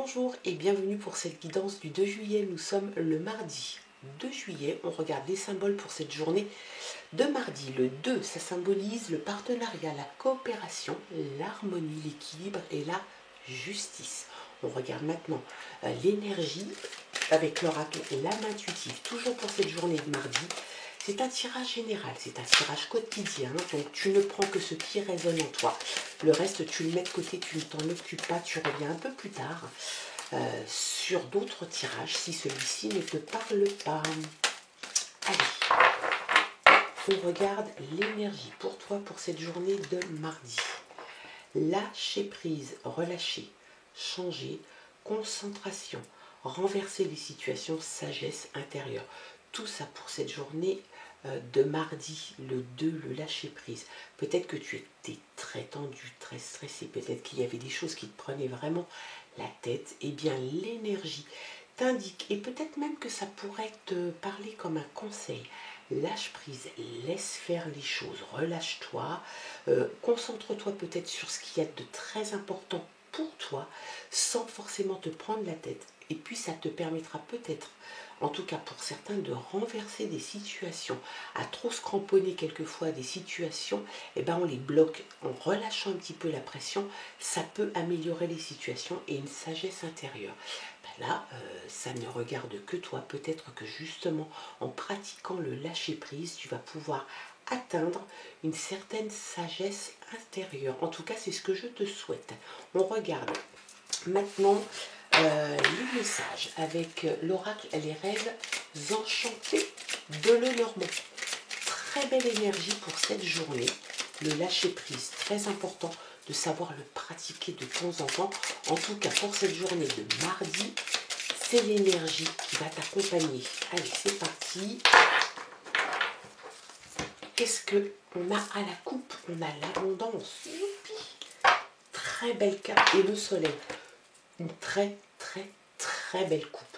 Bonjour et bienvenue pour cette guidance du 2 juillet. Nous sommes le mardi 2 juillet. On regarde les symboles pour cette journée de mardi. Le 2, ça symbolise le partenariat, la coopération, l'harmonie, l'équilibre et la justice. On regarde maintenant l'énergie avec l'oracle L'âme intuitive. Toujours pour cette journée de mardi. C'est un tirage général, c'est un tirage quotidien, donc tu ne prends que ce qui résonne en toi. Le reste, tu le mets de côté, tu ne t'en occupes pas, tu reviens un peu plus tard sur d'autres tirages si celui-ci ne te parle pas. Allez, on regarde l'énergie pour toi pour cette journée de mardi. Lâcher prise, relâcher, changer, concentration, renverser les situations, sagesse intérieure. Tout ça pour cette journée de mardi, le 2, le lâcher prise. Peut-être que tu étais très tendu, très stressé, peut-être qu'il y avait des choses qui te prenaient vraiment la tête. Eh bien, l'énergie t'indique, et peut-être même que ça pourrait te parler comme un conseil. Lâche prise, laisse faire les choses, relâche-toi, concentre-toi peut-être sur ce qu'il y a de très important pour toi, sans forcément te prendre la tête. Et puis ça te permettra peut-être, en tout cas pour certains, de renverser des situations. À trop se cramponner quelquefois à des situations, eh ben on les bloque. En relâchant un petit peu la pression, ça peut améliorer les situations et une sagesse intérieure. Là, ça ne regarde que toi. Peut-être que justement, en pratiquant le lâcher-prise, tu vas pouvoir atteindre une certaine sagesse intérieure. En tout cas, c'est ce que je te souhaite. On regarde maintenant les messages avec l'oracle Les rêves enchantés de Lenormand. Très belle énergie pour cette journée. Le lâcher-prise, très important de savoir le pratiquer de temps en temps. En tout cas, pour cette journée de mardi, c'est l'énergie qui va t'accompagner. Allez, c'est parti. Qu'est-ce qu'on a à la coupe? On a l'abondance. Youpi! Très belle carte. Et le soleil. Une très, très, très belle coupe.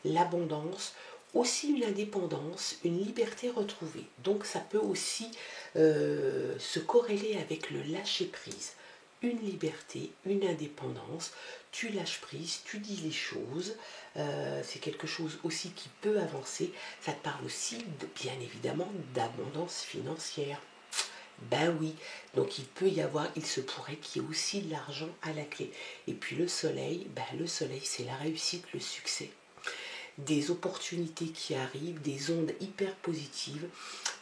L'abondance. Aussi une indépendance, une liberté retrouvée. Donc ça peut aussi se corréler avec le lâcher-prise. Une liberté, une indépendance, tu lâches prise, tu dis les choses, c'est quelque chose aussi qui peut avancer. Ça te parle aussi, bien évidemment, d'abondance financière. Ben oui, donc il se pourrait qu'il y ait aussi de l'argent à la clé. Et puis le soleil, le soleil c'est la réussite, le succès. Des opportunités qui arrivent, des ondes hyper positives,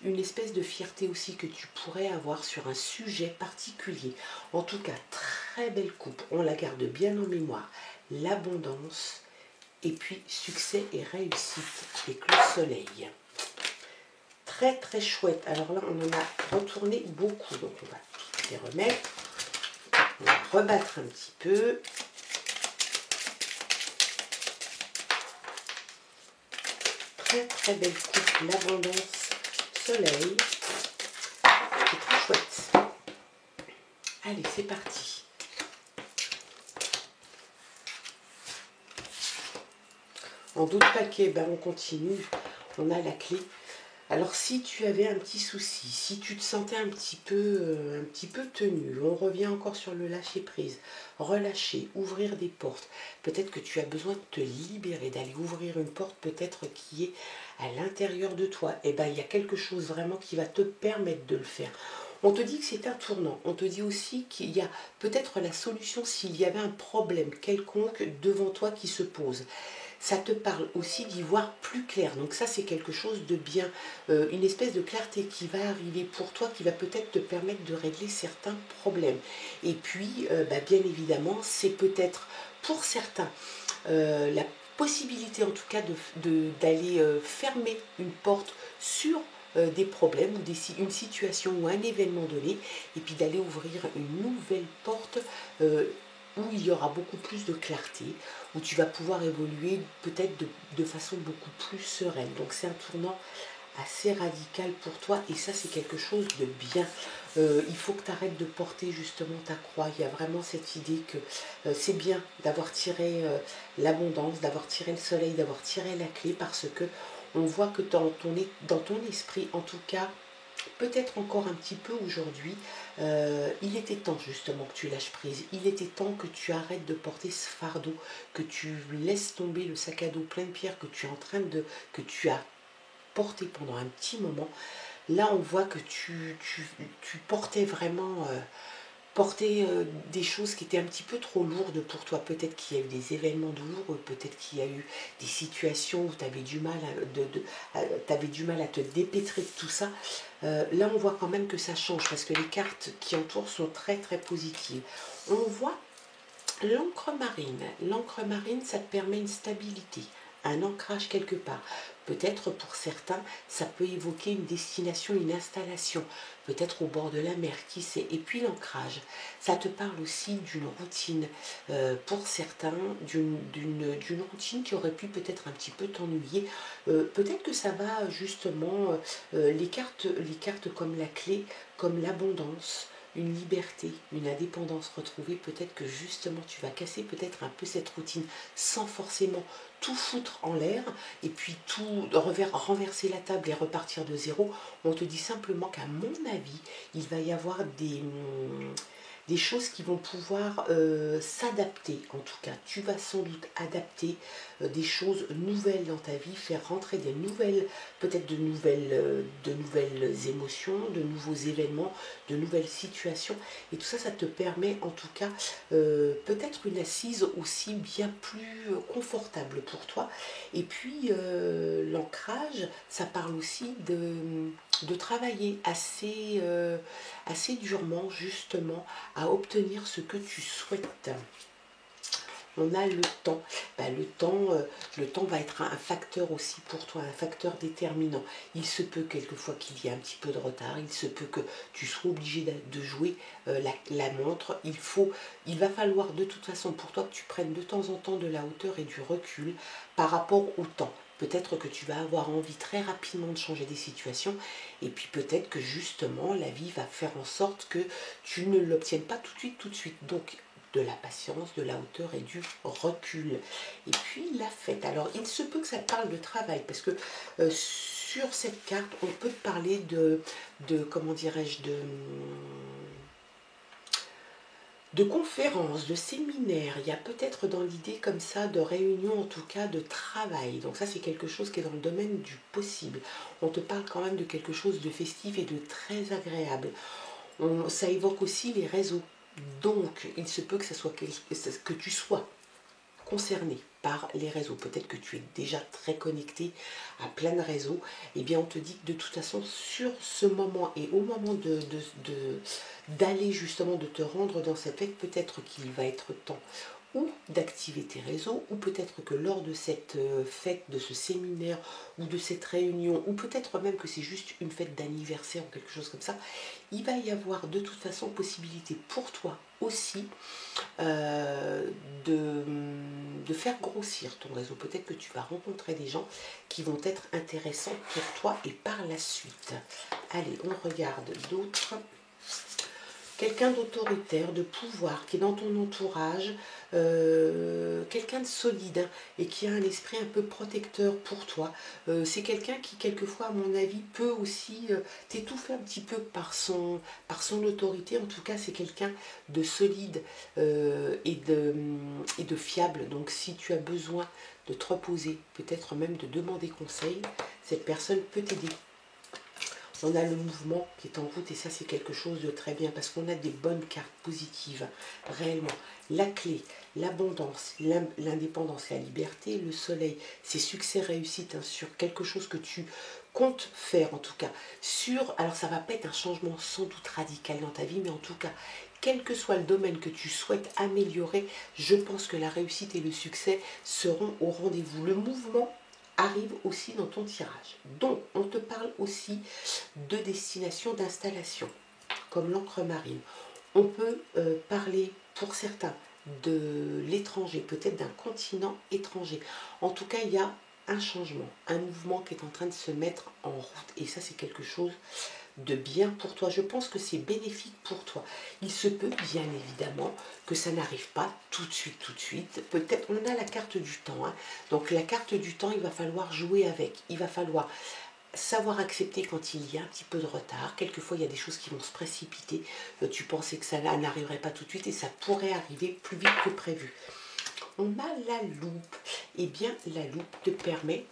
une espèce de fierté aussi que tu pourrais avoir sur un sujet particulier. En tout cas, très belle coupe, on la garde bien en mémoire. L'abondance, et puis succès et réussite avec le soleil. Très très chouette. Alors là, on en a retourné beaucoup, donc on va tout les remettre. On va rebattre un petit peu. Très très belle coupe, l'abondance, soleil. C'est très chouette. Allez, c'est parti. En d'autres paquets, on continue. On a la clé. Alors si tu avais un petit souci, si tu te sentais un petit peu tenu, on revient encore sur le lâcher prise, relâcher, ouvrir des portes. Peut-être que tu as besoin de te libérer, d'aller ouvrir une porte peut-être qui est à l'intérieur de toi. Eh bien, il y a quelque chose vraiment qui va te permettre de le faire. On te dit que c'est un tournant. On te dit aussi qu'il y a peut-être la solution s'il y avait un problème quelconque devant toi qui se pose. Ça te parle aussi d'y voir plus clair. Donc ça, c'est quelque chose de bien, une espèce de clarté qui va arriver pour toi, qui va peut-être te permettre de régler certains problèmes. Et puis, bien évidemment, c'est peut-être pour certains la possibilité en tout cas d'aller fermer une porte sur des problèmes ou une situation ou un événement donné, et puis d'aller ouvrir une nouvelle porte où il y aura beaucoup plus de clarté, où tu vas pouvoir évoluer peut-être de façon beaucoup plus sereine. Donc c'est un tournant assez radical pour toi, et ça c'est quelque chose de bien. Il faut que tu arrêtes de porter justement ta croix. Il y a vraiment cette idée que c'est bien d'avoir tiré l'abondance, d'avoir tiré le soleil, d'avoir tiré la clé, parce que on voit que dans ton esprit, en tout cas, peut-être encore un petit peu aujourd'hui, il était temps justement que tu lâches prise, il était temps que tu arrêtes de porter ce fardeau, que tu laisses tomber le sac à dos plein de pierres que tu as porté pendant un petit moment. Là on voit que tu portais vraiment porter des choses qui étaient un petit peu trop lourdes pour toi. Peut-être qu'il y a eu des événements douloureux, peut-être qu'il y a eu des situations où tu avais du mal à te dépêtrer de tout ça. Là, on voit quand même que ça change parce que les cartes qui entourent sont très très positives. On voit l'encre marine. L'encre marine, ça te permet une stabilité, un ancrage quelque part. Peut-être pour certains, ça peut évoquer une destination, une installation, peut-être au bord de la mer, qui sait. Et puis l'ancrage, ça te parle aussi d'une routine, pour certains, d'une routine qui aurait pu peut-être un petit peu t'ennuyer. Peut-être que ça va justement, les cartes comme la clé, comme l'abondance, une liberté, une indépendance retrouvée, peut-être que justement tu vas casser peut-être un peu cette routine sans forcément tout foutre en l'air et puis tout renverser la table et repartir de zéro. On te dit simplement qu'à mon avis, il va y avoir des choses qui vont pouvoir s'adapter. En tout cas, tu vas sans doute adapter des choses nouvelles dans ta vie, faire rentrer des nouvelles, peut-être de nouvelles émotions, de nouveaux événements, de nouvelles situations. Et tout ça, ça te permet en tout cas peut-être une assise aussi bien plus confortable pour toi. Et puis l'ancrage, ça parle aussi de travailler assez durement justement à obtenir ce que tu souhaites. On a le temps. Le temps va être un facteur aussi pour toi, un facteur déterminant. Il se peut quelquefois qu'il y ait un petit peu de retard, il se peut que tu sois obligé de jouer la montre. Il va falloir de toute façon pour toi que tu prennes de temps en temps de la hauteur et du recul par rapport au temps. Peut-être que tu vas avoir envie très rapidement de changer des situations et puis peut-être que justement la vie va faire en sorte que tu ne l'obtiennes pas tout de suite. Donc de la patience, de la hauteur et du recul. Et puis la fête. Alors il se peut que ça parle de travail parce que sur cette carte on peut parler de comment dirais-je, de conférences, de séminaires, il y a peut-être dans l'idée comme ça de réunions en tout cas de travail. Donc ça c'est quelque chose qui est dans le domaine du possible. On te parle quand même de quelque chose de festif et de très agréable. Ça évoque aussi les réseaux. Donc il se peut que, que tu sois concerné par les réseaux, peut-être que tu es déjà très connecté à plein de réseaux, et bien on te dit que de toute façon sur ce moment et au moment d'aller justement de te rendre dans cette fête, peut-être qu'il va être temps ou d'activer tes réseaux, ou peut-être que lors de cette fête, de ce séminaire, ou de cette réunion, ou peut-être même que c'est juste une fête d'anniversaire ou quelque chose comme ça, il va y avoir de toute façon possibilité pour toi aussi euh, de, de faire grossir ton réseau. Peut-être que tu vas rencontrer des gens qui vont être intéressants pour toi et par la suite. Allez, on regarde d'autres. Quelqu'un d'autoritaire, de pouvoir, qui est dans ton entourage, quelqu'un de solide hein, et qui a un esprit un peu protecteur pour toi. C'est quelqu'un qui, quelquefois, à mon avis, peut aussi t'étouffer un petit peu par son autorité. En tout cas, c'est quelqu'un de solide et de fiable. Donc, si tu as besoin de te reposer, peut-être même de demander conseil, cette personne peut t'aider. On a le mouvement qui est en route et ça c'est quelque chose de très bien parce qu'on a des bonnes cartes positives, réellement. La clé, l'abondance, l'indépendance, la liberté, le soleil, c'est succès, réussite hein, sur quelque chose que tu comptes faire en tout cas. Alors ça va pas être un changement sans doute radical dans ta vie, mais en tout cas, quel que soit le domaine que tu souhaites améliorer, je pense que la réussite et le succès seront au rendez-vous. Le mouvement arrive aussi dans ton tirage. Donc, on te parle aussi de destination d'installation, comme l'encre marine. On peut parler pour certains de l'étranger, peut-être d'un continent étranger. En tout cas, il y a un changement, un mouvement qui est en train de se mettre en route. Et ça, c'est quelque chose de bien pour toi. Je pense que c'est bénéfique pour toi. Il se peut bien évidemment que ça n'arrive pas tout de suite, tout de suite. Peut-être, on a la carte du temps. Hein. Donc la carte du temps, il va falloir jouer avec. Il va falloir savoir accepter quand il y a un petit peu de retard. Quelquefois, il y a des choses qui vont se précipiter. Tu pensais que ça n'arriverait pas tout de suite et ça pourrait arriver plus vite que prévu. On a la loupe. Eh bien, la loupe te permet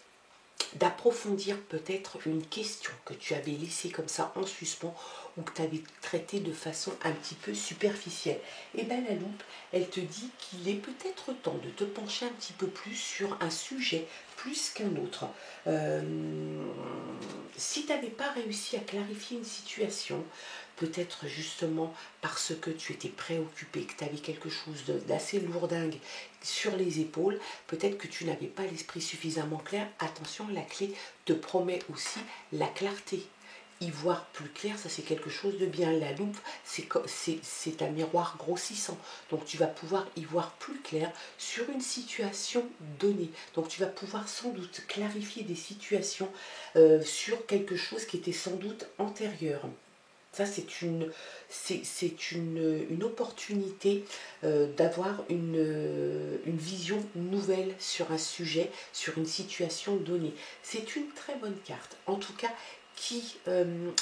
d'approfondir peut-être une question que tu avais laissée comme ça en suspens ou que tu avais traitée de façon un petit peu superficielle. Et bien la loupe, elle te dit qu'il est peut-être temps de te pencher un petit peu plus sur un sujet plus qu'un autre. Si tu n'avais pas réussi à clarifier une situation, peut-être justement parce que tu étais préoccupé, que tu avais quelque chose d'assez lourdingue sur les épaules, peut-être que tu n'avais pas l'esprit suffisamment clair. Attention, la clé te promet aussi la clarté. Y voir plus clair, ça c'est quelque chose de bien. La loupe, c'est un miroir grossissant. Donc tu vas pouvoir y voir plus clair sur une situation donnée. Donc tu vas pouvoir sans doute clarifier des situations sur quelque chose qui était sans doute antérieur. Ça, c'est une opportunité d'avoir une vision nouvelle sur un sujet, sur une situation donnée. C'est une très bonne carte, en tout cas, qui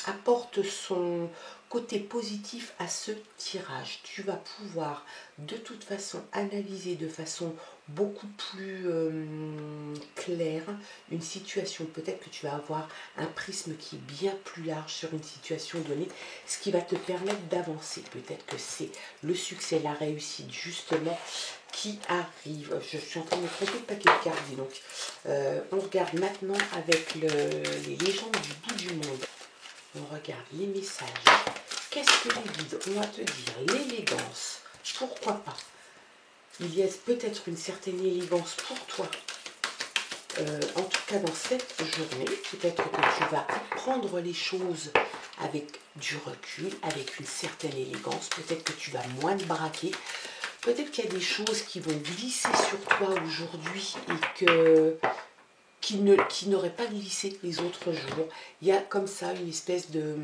apporte son côté positif à ce tirage. Tu vas pouvoir de toute façon analyser de façon beaucoup plus claire une situation. Peut-être que tu vas avoir un prisme qui est bien plus large sur une situation donnée, ce qui va te permettre d'avancer. Peut-être que c'est le succès, la réussite justement qui arrive. Je suis en train de me tromper de paquet de cartes, donc on regarde maintenant avec les légendes du bout du monde. On regarde les messages. Qu'est-ce que les guides ont à te dire? L'élégance, pourquoi pas? Il y a peut-être une certaine élégance pour toi. En tout cas dans cette journée, peut-être que tu vas prendre les choses avec du recul, avec une certaine élégance, peut-être que tu vas moins te braquer, peut-être qu'il y a des choses qui vont glisser sur toi aujourd'hui et qui n'auraient pas glissé les autres jours. Il y a comme ça une espèce de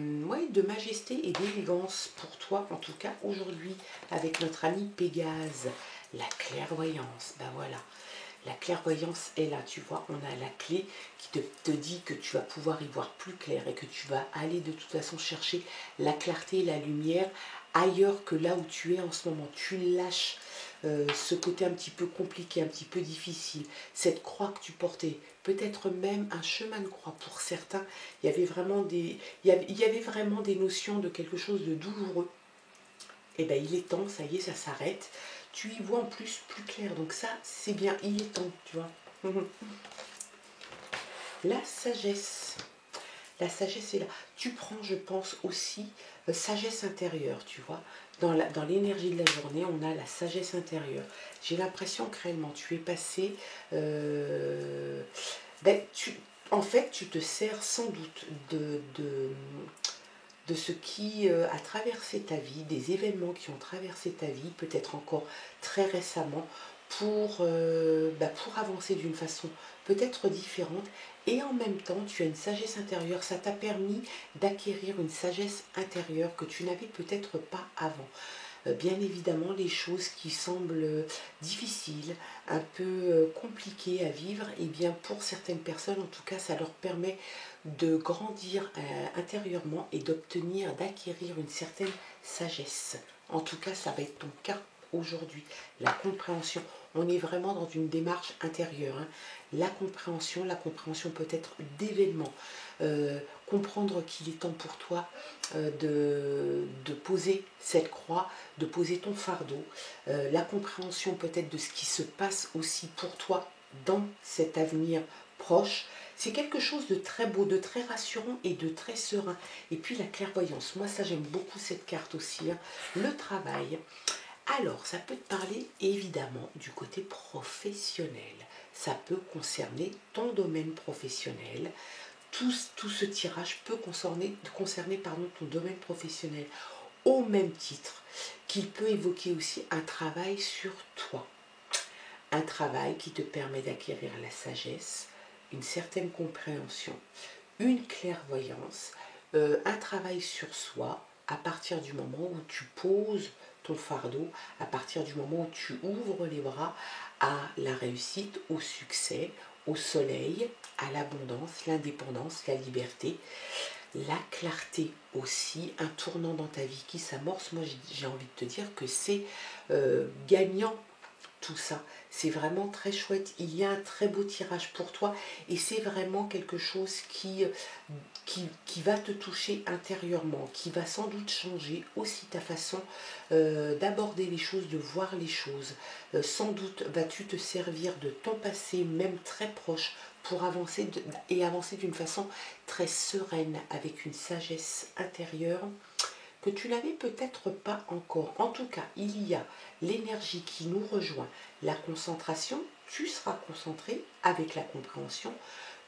majesté et d'élégance pour toi, en tout cas aujourd'hui, avec notre ami Pégase. La clairvoyance, ben voilà. La clairvoyance est là, tu vois, on a la clé qui te dit que tu vas pouvoir y voir plus clair et que tu vas aller de toute façon chercher la clarté et la lumière ailleurs que là où tu es en ce moment. Tu lâches ce côté un petit peu compliqué, un petit peu difficile, cette croix que tu portais, peut-être même un chemin de croix pour certains. Il y avait vraiment des notions de quelque chose de douloureux. Et bien il est temps, ça y est, ça s'arrête. Tu y vois en plus clair. Donc ça, c'est bien, il est temps, tu vois. La sagesse. La sagesse est là. Tu prends, je pense, aussi sagesse intérieure, tu vois. Dans l'énergie de la journée, on a la sagesse intérieure. J'ai l'impression que réellement, tu es passé... en fait, tu te sers sans doute de ce qui a traversé ta vie, des événements qui ont traversé ta vie, peut-être encore très récemment, pour avancer d'une façon peut-être différente. Et en même temps, tu as une sagesse intérieure. Ça t'a permis d'acquérir une sagesse intérieure que tu n'avais peut-être pas avant. Bien évidemment, les choses qui semblent difficiles, un peu compliquées à vivre, et bien pour certaines personnes, en tout cas, ça leur permet de grandir intérieurement et d'acquérir une certaine sagesse. En tout cas, ça va être ton cas aujourd'hui. La compréhension, on est vraiment dans une démarche intérieure. Hein. La compréhension peut-être d'événements. Comprendre qu'il est temps pour toi de poser cette croix, de poser ton fardeau. La compréhension peut-être de ce qui se passe aussi pour toi dans cet avenir proche. C'est quelque chose de très beau, de très rassurant et de très serein. Et puis la clairvoyance, moi ça j'aime beaucoup cette carte aussi. Hein. Le travail. Alors, ça peut te parler évidemment du côté professionnel. Ça peut concerner ton domaine professionnel. Tout ce tirage peut concerner ton domaine professionnel au même titre qu'il peut évoquer aussi un travail sur toi. Un travail qui te permet d'acquérir la sagesse, une certaine compréhension, une clairvoyance, un travail sur soi à partir du moment où tu poses ton fardeau, à partir du moment où tu ouvres les bras à la réussite, au succès, au soleil, à l'abondance, l'indépendance, la liberté, la clarté aussi, un tournant dans ta vie qui s'amorce. Moi, j'ai envie de te dire que c'est gagnant tout ça. C'est vraiment très chouette. Il y a un très beau tirage pour toi et c'est vraiment quelque chose qui va te toucher intérieurement, qui va sans doute changer aussi ta façon d'aborder les choses, de voir les choses. Sans doute vas-tu te servir de ton passé, même très proche, pour avancer et avancer d'une façon très sereine, avec une sagesse intérieure que tu n'avais peut-être pas encore. En tout cas, il y a l'énergie qui nous rejoint, la concentration, tu seras concentré avec la compréhension,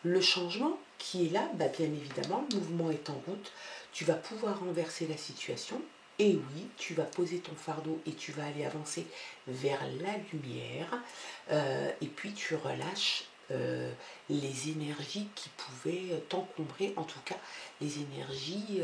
le changement qui est là, bah bien évidemment, le mouvement est en route, tu vas pouvoir renverser la situation, et oui, tu vas poser ton fardeau et tu vas aller avancer vers la lumière, et puis tu relâches les énergies qui pouvaient t'encombrer, en tout cas les énergies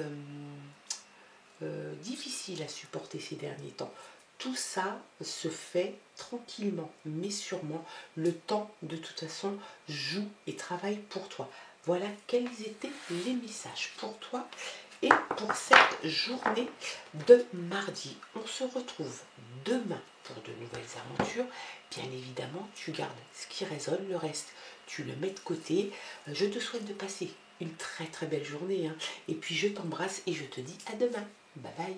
difficiles à supporter ces derniers temps. Tout ça se fait tranquillement, mais sûrement. Le temps, de toute façon, joue et travaille pour toi. Voilà quels étaient les messages pour toi et pour cette journée de mardi. On se retrouve demain pour de nouvelles aventures. Bien évidemment, tu gardes ce qui résonne, le reste, tu le mets de côté. Je te souhaite de passer une très très belle journée. Et puis je t'embrasse et je te dis à demain. Bye bye.